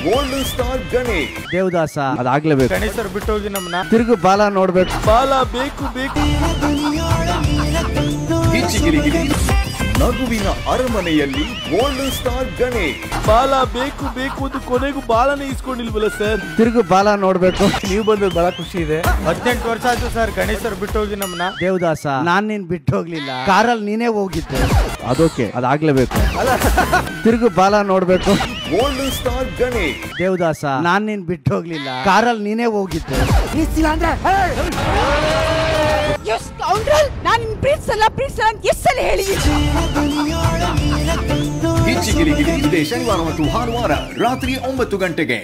Golden star Ganesh. Devadasa ಅದಾಗ್ಲೇಬೇಕು. ಗಣೇಶರು ಬಿಟ್ಟು ಹೋಗಿ ನಮ್ಮನ್ನ ತಿರುಗು ಬಾಲ ನೋಡ್ಬೇಕು. ಬಾಲ ಬೇಕು ಬೇಕು. ನಗುವಿನ ಅರಮನೆಯಲ್ಲಿ ಗೋಲ್ಡನ್ ಸ್ಟಾರ್ ಗಣೇಶ್. ಬಾಲ ಬೇಕು ಬೇಕು ಅಂತ ಕೊನೆಗೂ ಬಾಲನೇ ಇಸ್ಕೊಂಡಿಲ್ವಲ್ಲ ಸರ್. ತಿರುಗು ಬಾಲ ನೋಡ್ಬೇಕು. ನೀವು ಬಂದು ಬಹಳ ಖುಷಿ ಇದೆ. 18 ವರ್ಷ ಆಯ್ತು ಸರ್ ಗಣೇಶರು ಬಿಟ್ಟು ಹೋಗಿ ನಮ್ಮನ್ನ. ದೇವದಾಸ ನಾನ್ ನೀನ್ ಬಿಟ್ಟು ಹೋಗ್ಲಿಲ್ಲ, ಕಾರಲ್ಲಿ ನೀನೇ ಹೋಗಿದ್ದೆ. ಅದಕ್ಕೆ ಅದಾಗ್ಲೇಬೇಕು. ತಿರುಗು ಬಾಲ ನೋಡ್ಬೇಕು. Golden star Ganesh. ದೇವದಾಸ ನಾನ್ ನೀನ್ ಬಿಟ್ಟು ಹೋಗ್ಲಿಲ್ಲ, ಕಾರಲ್ಲಿ ನೀನೇ ಹೋಗಿದ್ದೆ. ನಾನು ನಿಮ್ ಪ್ರೀತಿಸಲ್ಲ ಅಂತ ಎಷ್ಟು ಸಲ ಹೇಳಿದ್ದೀನಿ. ಇದೇ ಶನಿವಾರ ಮತ್ತು ಭಾನುವಾರ ರಾತ್ರಿ 9 ಗಂಟೆಗೆ.